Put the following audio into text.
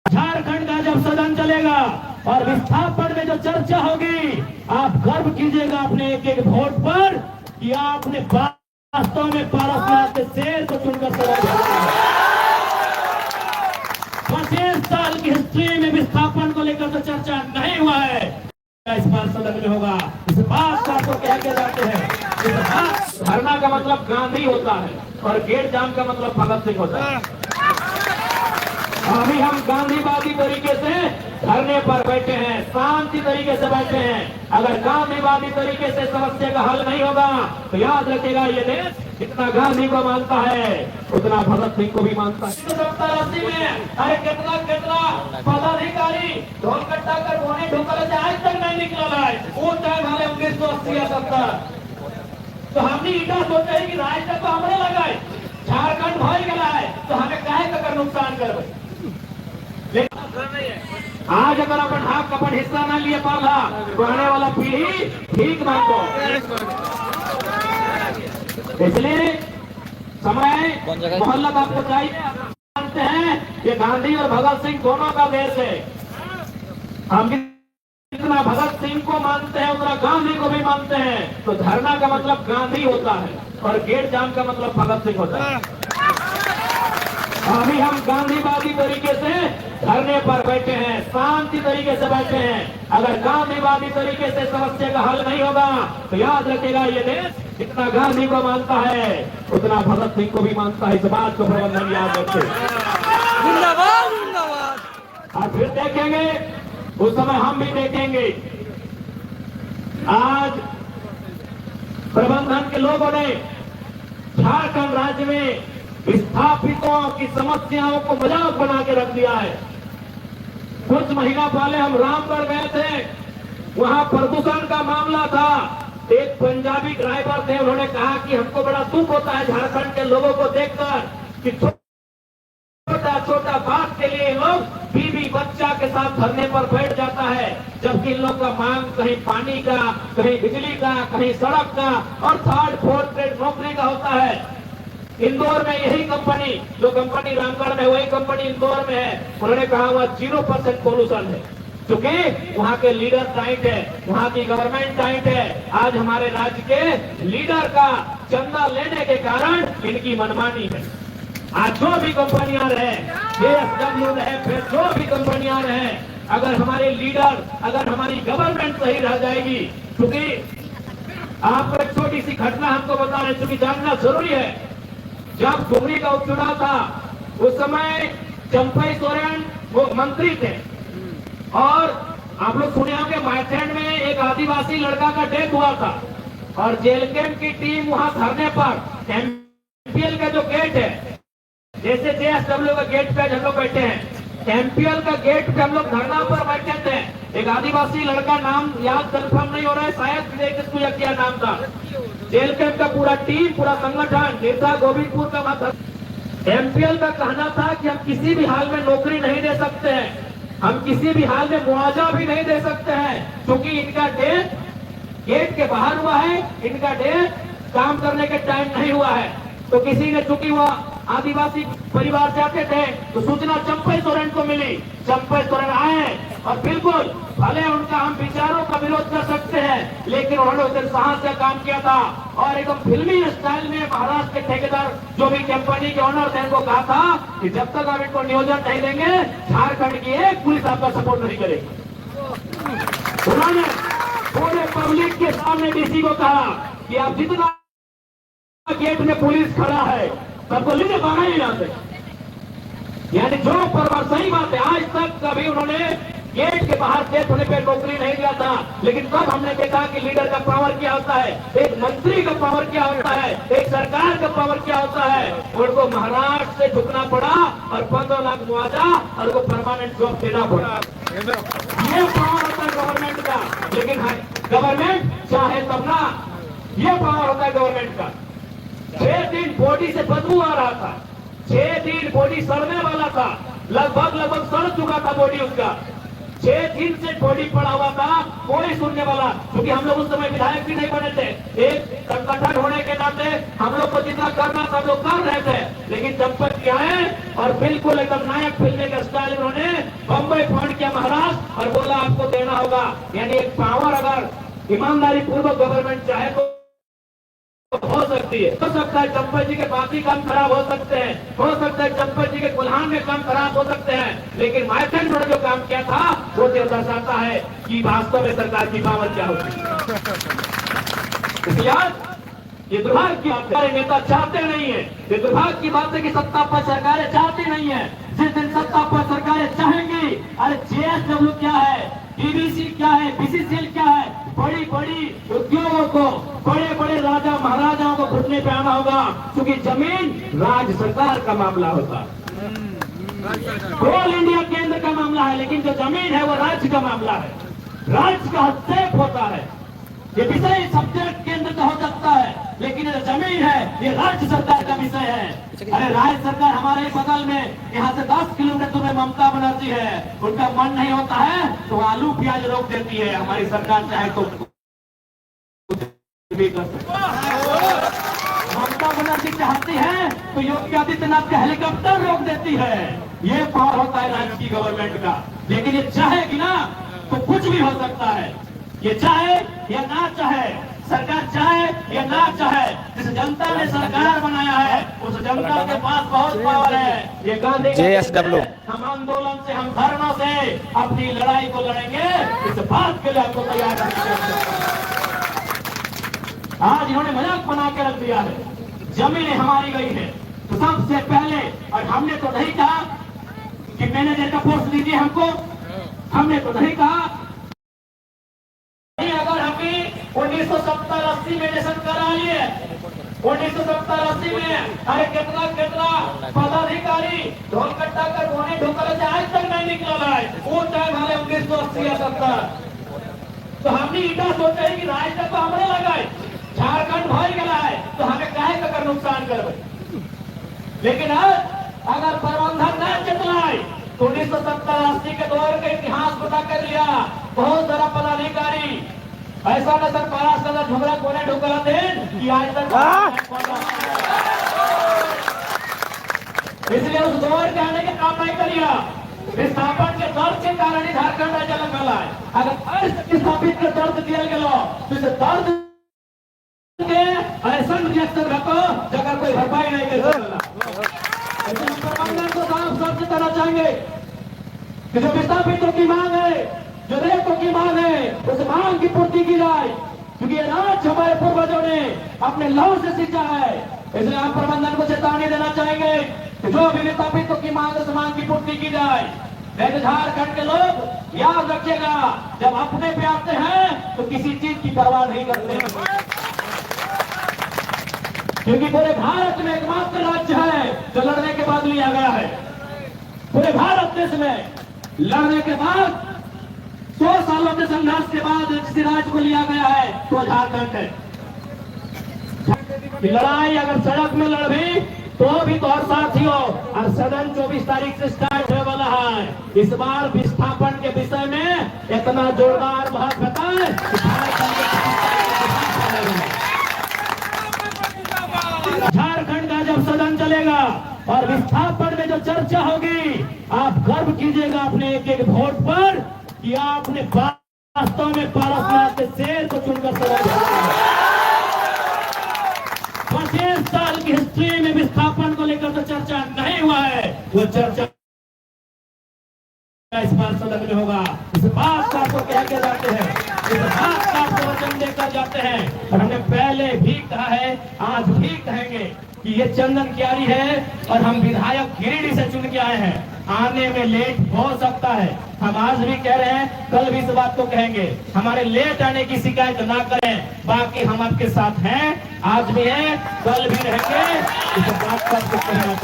झारखंड का जब सदन चलेगा और विस्थापन में जो चर्चा होगी, आप गर्व कीजिएगा अपने एक एक वोट पर कि आपने वास्तव में पारसनाथ के शेर को चुनकर सदन 25 साल की हिस्ट्री में विस्थापन को लेकर तो चर्चा नहीं हुआ है, इस बार सदन में होगा। इस बात को आपको कह के जाते हैं, धरना का मतलब गांधी होता है और गेट जाम का मतलब भगत सिंह होता है। अभी हम गांधीवादी तरीके से धरने पर बैठे हैं, शांति तरीके से बैठे हैं। अगर गांधीवादी तरीके से समस्या का हल नहीं होगा तो याद रखेगा ये देश जितना गांधी को मानता है उतना भगत सिंह को भी मानता है। 70-80 में अरे कितना पदाधिकारी ढोल कट्टा कर कोने ढोकर आज तक नहीं निकला है, वो टाइम हमारे 1980 या 70। तो हमने इतना सोचा है कि राज तक तो हमने लगाए, झारखंड भर गया है तो हमें काहे का नुकसान करवे। आज अगर अपन हक अपन हिस्सा न लिए पाला तो आने वाला पीढ़ी ठीक ना को, इसलिए समय मोहल्ला आपको चाहिए। मानते हैं ये गांधी और भगत सिंह दोनों का देश है, हम जितना भगत सिंह को मानते हैं उतना गांधी को भी मानते हैं। तो धरना का मतलब गांधी होता है और गेट जाम का मतलब भगत सिंह होता है। अभी हम गांधीवादी तरीके से धरने पर बैठे हैं, शांति तरीके से बैठे हैं। अगर गांधीवादी तरीके से समस्या का हल नहीं होगा तो याद रखेगा ये देश जितना गांधी को मानता है उतना भगत सिंह को भी मानता है। इस बात को प्रबंधन याद रखे। जिंदाबाद जिंदाबाद। और फिर देखेंगे उस समय हम भी देखेंगे। आज प्रबंधन के लोगों ने झारखंड राज्य में विस्थापितों की समस्याओं को मजाक बना के रख दिया है। कुछ महीना पहले हम रामगढ़ गए थे, वहां प्रदूषण का मामला था। एक पंजाबी ड्राइवर थे, उन्होंने कहा कि हमको बड़ा दुख होता है झारखंड के लोगों को देखकर कि छोटा छोटा बात के लिए लोग बीवी बच्चा के साथ धरने पर बैठ जाता है, जबकि इन लोग का मांग कहीं पानी का, कहीं बिजली का, कहीं सड़क का और 3rd 4th ग्रेड नौकरी का होता है। इंदौर में यही कंपनी, जो कंपनी रामगढ़ में वही कंपनी इंदौर में है। उन्होंने कहा हुआ 0% पोल्यूशन है, क्योंकि वहाँ के लीडर टाइट है, वहाँ की गवर्नमेंट टाइट है। आज हमारे राज्य के लीडर का चंदा लेने के कारण इनकी मनमानी है। आज जो भी कंपनियां रहे, JSW रहे, फिर जो भी कंपनियां रहे, अगर हमारे लीडर, अगर हमारी गवर्नमेंट सही रह जाएगी, क्योंकि आपको एक छोटी सी घटना हमको बता रहे, क्योंकि जानना जरूरी है। जब डुमरी का उपचुनाव था उस समय चंपई सोरेन वो मंत्री थे और आप लोग सुने होंगे माइथैंड में एक आदिवासी लड़का का डेथ हुआ था और जेल कैंप की टीम वहां धरने पर MPL का जो गेट है, जैसे JSW का गेट पे हम लोग बैठे हैं, MPL का गेट पे हम लोग धरना पर बैठे थे। एक आदिवासी लड़का, नाम याद कंफर्म नहीं हो रहा है, शायद क्या नाम था। जेल कैंप का पूरा टीम, पूरा संगठन नेता गोविंदपुर का माता। MPL का कहना था कि हम किसी भी हाल में नौकरी नहीं दे सकते हैं, हम किसी भी हाल में मुआवजा भी नहीं दे सकते हैं, क्योंकि इनका डेट गेट के बाहर हुआ है, इनका डेट काम करने के टाइम नहीं हुआ है। तो किसी ने, चूंकि वह आदिवासी परिवार से आते थे, तो सूचना चंपई सोरेन को मिली। चंपई सोरेन आए और बिल्कुल भले उनका हम विचारों का विरोध कर सकते हैं, लेकिन उन्होंने उस दिन साहस से काम किया था और एकदम फिल्मी स्टाइल में महाराष्ट्र के ठेकेदार जो भी कंपनी के ओनर थे उनको कहा था कि जब तक आप इनको नियोजन नहीं देंगे झारखंड की एक पुलिस आपका सपोर्ट नहीं करेगी। उन्होंने पूरे पब्लिक के सामने DC को कहा कि आप जितना गेट में पुलिस खड़ा है सबको लीजिए बाहर ही जाते। यानी जो पर सही बात है, आज तक कभी उन्होंने गेट के बाहर डेथ होने पे नौकरी नहीं दिया था, लेकिन तब हमने देखा कि लीडर का पावर क्या होता है, एक मंत्री का पावर क्या होता है, एक सरकार का पावर क्या होता है। उनको महाराष्ट्र से झुकना पड़ा और 15 लाख मुआवजा और उनको परमानेंट जॉब देना पड़ा। ये पावर होता है गवर्नमेंट का, लेकिन गवर्नमेंट चाहे तब ना, ये पावर होता है गवर्नमेंट का। 6 दिन बॉडी से बदबू आ रहा था, 6 दिन बॉडी सड़ने वाला था, लगभग सड़ चुका था बॉडी उसका। 6 दिन से बॉडी पड़ा हुआ था, कोई सुनने वाला, क्योंकि हम लोग उस समय विधायक भी नहीं बने थे। एक संगठन होने के नाते हम लोग को जितना करना था लोग कर रहे थे, लेकिन चंपत क्या है और बिल्कुल एकदम नायक फिल्म के स्टाइल उन्होंने बम्बई फोन किया महाराष्ट्र और बोला आपको देना होगा। यानी एक पावर अगर ईमानदारी पूर्वक गवर्नमेंट चाहे तो हो सकती है। हो सकता है चंपत जी के बाकी काम खराब हो सकते हैं, हो सकता है चंपत जी के कुल्हान में काम खराब हो सकते हैं, लेकिन माइथन ने जो काम किया था वो दर्शाता है कि वास्तव में सरकार की पावर क्या होती है। इसलिए ये दुर्भाग्य की बात है, नेता चाहते नहीं है। ये दुर्भाग्य की बात है कि सत्ता पर सरकारें चाहती नहीं है। जिस दिन सत्ता पर सरकारें चाहेंगी, अरे जेएसडब्ल्यू क्या है, डीवीसी क्या है, बीसीसीएल क्या है, बड़ी बड़ी उद्योगों को, बड़े बड़े राजा महाराजाओं को घुटने पे आना होगा, क्योंकि जमीन राज्य सरकार का मामला होता है, कोल इंडिया केंद्र का मामला है, लेकिन जो जमीन है वो राज्य का मामला है, राज्य का हस्तक्षेप होता है। ये विषय सब्जेक्ट केंद्र का हो सकता है, लेकिन ये जमीन है ये राज्य सरकार का विषय है। अरे राज्य सरकार हमारे ही बगल में, यहाँ से 10 किलोमीटर दूर में ममता बनर्जी है, उनका मन नहीं होता है तो आलू प्याज रोक देती है। हमारी सरकार चाहे तो भी कर सकती है। ममता बनर्जी चाहती है तो योगी आदित्यनाथ का हेलीकॉप्टर रोक देती है। ये पावर होता है राज्य की गवर्नमेंट का। लेकिन ये चाहेगी ना तो कुछ भी हो सकता है। ये चाहे या ना चाहे, सरकार चाहे या ना चाहे, जिस जनता ने सरकार बनाया है उस जनता के पास बहुत पावर है। ये गांधी जेएसडब्ल्यू हम आंदोलन से, हम धरना से अपनी लड़ाई को लड़ेंगे, इस बात के लिए आपको तैयार रखना। आज इन्होंने मजाक बना के रख दिया है, जमीनें हमारी गई है। तो सबसे पहले, और हमने तो नहीं कहा कि मैनेजर का पोस्ट दीजिए हमको, हमने तो नहीं कहा। अगर हमें 1970-80 में जैसा करा लिए, 1970-80 में अरे कितना कितना पदाधिकारी ढोल कट्टा कर कोने ढोकर आज तक नहीं निकला है। वो टाइम हमारे 1980 या 70। तो हमने इतना सोचा है कि राज तक तो हमने लगाए, झारखंड भाई गया है तो हमें काहे का नुकसान करवे। लेकिन आज अगर प्रबंधन न चतलाए तो 1970-80 के दौर का इतिहास पता कर लिया। बहुत सारा पदाधिकारी ऐसा नजर पास नजर झुमरा कोने ढुकला थे कि आज तक, इसलिए उस दौर के आने के काम नहीं करिया। विस्थापन के दर्द के कारण ही झारखंड राज्य अलग मिला है। अगर विस्थापित के दर्द दिया गया तो इसे दर्द के ऐसा रिएक्शन रखो जगह कोई भरपाई नहीं कर सकता। प्रबंधन को साफ साफ से कहना चाहेंगे कि जो विस्थापितों की मांग है, जो रेतों की मांग है, उस मांग की पूर्ति की जाए, क्योंकि राज हमारे पूर्वजों ने अपने लहू से सींचा है। इसलिए हम प्रबंधन को चेतावनी देना चाहेंगे कि जो भी विस्थापितों की मांग, उस मांग की पूर्ति की जाए। नहीं झारखंड के लोग याद रखिएगा, जब अपने पे आते हैं तो किसी चीज की परवाह नहीं करते, क्योंकि पूरे भारत में एकमात्र राज्य है जो लड़ने के बाद लिया गया है। पूरे भारत देश में लड़ने के बाद 100 सालों के संघर्ष के बाद जिस राज्य को लिया गया है तो झारखंड है। लड़ाई अगर सड़क में लड़ भी तो भी तो और साथियों, और सदन 24 तारीख से स्टार्ट होने वाला है। इस बार विस्थापन के विषय में इतना जोरदार बहस बताए, झारखंड का जब सदन चलेगा और विस्थापन में जो चर्चा होगी, आप गर्व कीजिएगा अपने एक एक वोट पर कि आपने वास्तव में पारसनाथ के शेर को चुनकर सदन 25 साल की हिस्ट्री में विस्थापन को लेकर तो चर्चा नहीं हुआ है, वो चर्चा इस बार सदन में होगा। इस बात का आपको कह के जाते हैं, इस बात का आपको वचन देकर जाते हैं। और हमने पहले भी कहा है, आज भी कहेंगे कि ये चंदन क्यारी है और हम विधायक गिरिडीह से चुन के आए हैं। आने में लेट हो सकता है, हम आज भी कह रहे हैं, कल भी इस बात को कहेंगे। हमारे लेट आने की शिकायत ना करें, बाकी हम आपके साथ हैं, आज भी हैं, कल भी रहेंगे। इस बात का आपको कहना